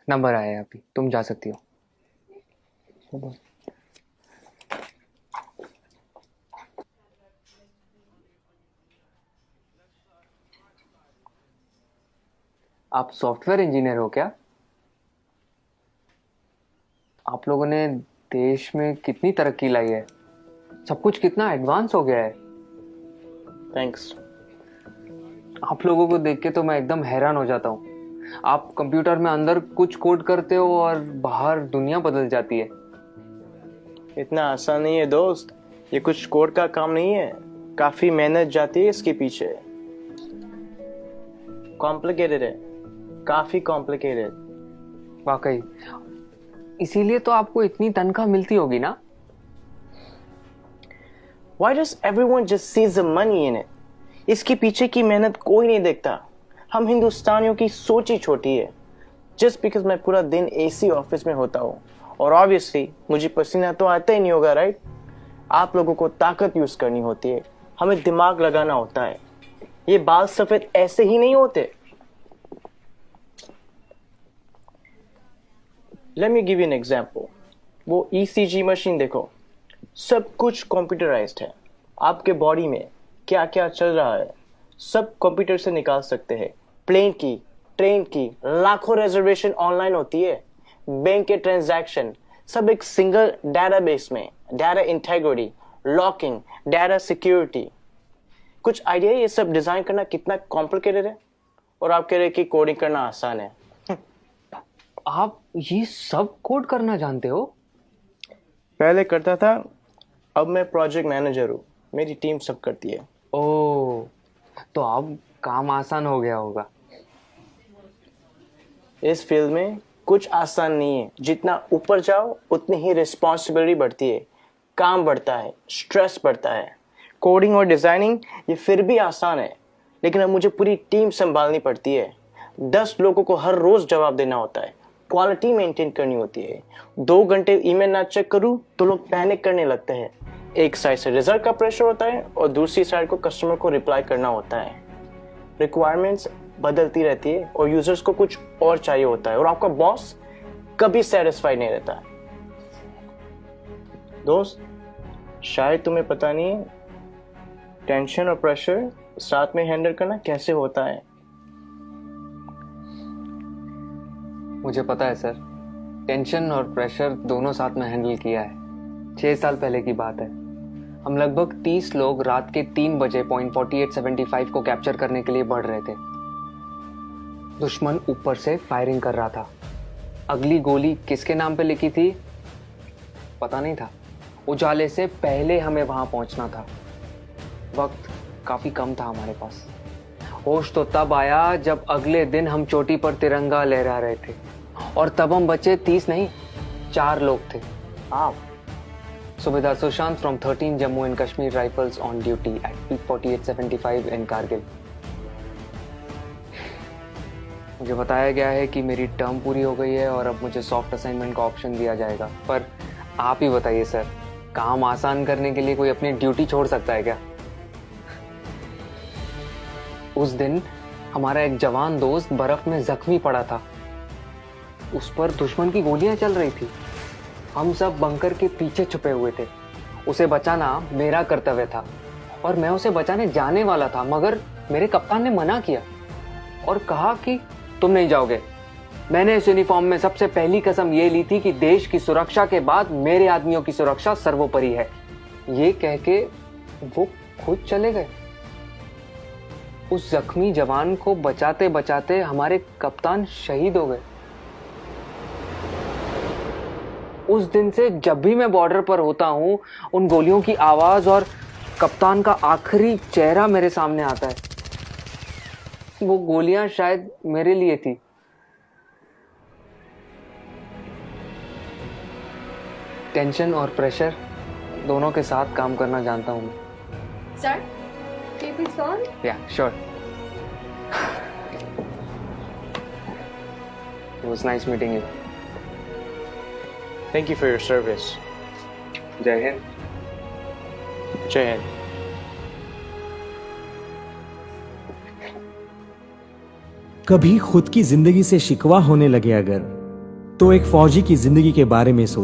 Number आया है अभी, तुम जा सकती हो। आप सॉफ्टवेयर इंजीनियर हो क्या? आप लोगों ने देश में कितनी तरक्की लाई है, सब कुछ कितना एडवांस हो गया है। थैंक्स। आप लोगों को देख के तो मैं एकदम हैरान हो जाता हूँ। आप कंप्यूटर में अंदर कुछ कोड करते हो और बाहर दुनिया बदल जाती है। इतना आसान नहीं है दोस्त, ये कुछ कोड का काम नहीं है, काफी मेहनत जाती है इसके पीछे। कॉम्प्लिकेटेड है, काफी कॉम्प्लिकेटेड। वाकई, इसीलिए तो आपको इतनी तनख्वाह मिलती होगी ना। Why does everyone just sees the money in it? इसके पीछे की मेहनत कोई नहीं देखता। हम हिंदुस्तानियों की सोच ही छोटी है। Just because मैं पूरा दिन एसी ऑफिस में होता हूँ और ऑब्वियसली मुझे पसीना तो आता ही नहीं होगा, राइट? आप लोगों को ताकत यूज करनी होती है, हमें दिमाग लगाना होता है। ये बाल सफेद ऐसे ही नहीं होते। Let me give you an example. वो ECG मशीन देखो, सब कुछ कंप्यूटराइज्ड है। आपके बॉडी में क्या क्या चल रहा है सब कंप्यूटर से निकाल सकते हैं। प्लेन की, ट्रेन की, लाखों रिजर्वेशन ऑनलाइन होती है। बैंक के ट्रांजैक्शन सब एक सिंगल डेटाबेस में। Data integrity, locking, data security. कुछ आइडिया ये सब डिजाइन करना कितना कॉम्प्लिकेटेड है? और आप कह रहे कि कोडिंग करना आसान है। आप ये सब कोड करना जानते हो? पहले करता था, अब मैं प्रोजेक्ट मैनेजर हूँ, मेरी टीम सब करती है। ओह, तो अब काम आसान हो गया होगा। इस फील्ड में कुछ आसान नहीं है, जितना ऊपर जाओ उतनी ही रिस्पॉन्सिबिलिटी बढ़ती है, काम बढ़ता है, स्ट्रेस बढ़ता है। कोडिंग और डिजाइनिंग ये फिर भी आसान है, लेकिन अब मुझे पूरी टीम संभालनी पड़ती है। 10 लोगों को हर रोज जवाब देना होता है, क्वालिटी मेंटेन करनी होती है। 2 घंटे ईमेल ना चेक करूं तो लोग पैनिक करने लगते हैं। एक साइड से रिजल्ट का प्रेशर होता है और दूसरी साइड को कस्टमर को रिप्लाई करना होता है। रिक्वायरमेंट्स बदलती रहती है और यूजर्स को कुछ और चाहिए होता है, और आपका बॉस कभी सेटिस्फाइड नहीं रहता। दोस्त, शायद तुम्हें पता नहीं है टेंशन और प्रेशर साथ में हैंडल करना कैसे होता है। मुझे पता है सर, टेंशन और प्रेशर दोनों साथ में हैंडल किया है। 6 साल पहले की बात है। हम लगभग 30 लोग रात के 3 बजे पॉइंट 4875 को कैप्चर करने के लिए बढ़ रहे थे। दुश्मन ऊपर से फायरिंग कर रहा था। अगली गोली किसके नाम पे लिखी थी पता नहीं था। उजाले से पहले हमें वहां पहुंचना था। वक्त काफी कम था हमारे पास। होश तो तब आया जब अगले दिन हम चोटी पर तिरंगा लहरा रहे थे, और तब हम बचे 30 नहीं, 4 लोग थे। आप Subedar Sushant from 13 Jammu and Kashmir Rifles on duty at peak 4875 in Kargil. मुझे बताया गया है कि मेरी टर्म पूरी हो गई है और अब मुझे सॉफ्ट असाइनमेंट का ऑप्शन दिया जाएगा। पर आप ही बताइए सर, काम आसान करने के लिए कोई अपनी ड्यूटी छोड़ सकता है क्या? उस दिन हमारा एक जवान दोस्त बर्फ में जख्मी पड़ा था। उस पर दुश्मन की गोलियां चल रही थी। हम सब बंकर के पीछे छुपे हुए थे। उसे बचाना मेरा कर्तव्य था और मैं उसे बचाने जाने वाला था, मगर मेरे कप्तान ने मना किया और कहा कि तुम नहीं जाओगे। मैंने इस यूनिफॉर्म में सबसे पहली कसम ये ली थी कि देश की सुरक्षा के बाद मेरे आदमियों की सुरक्षा सर्वोपरि है। ये कह के वो खुद चले गए। उस जख्मी जवान को बचाते बचाते हमारे कप्तान शहीद हो गए। उस दिन से जब भी मैं बॉर्डर पर होता हूं, उन गोलियों की आवाज और कप्तान का आखिरी चेहरा मेरे सामने आता है। वो गोलियां शायद मेरे लिए थी। टेंशन और प्रेशर दोनों के साथ काम करना जानता हूं मैं। Sir, can you please go on? Yeah, sure. It was nice meeting you. Thank you for your service. जय हिंद। जय हिंद। कभी खुद की जिंदगी से शिकवा होने लगे अगर, तो एक फौजी की जिंदगी के बारे में सोचें।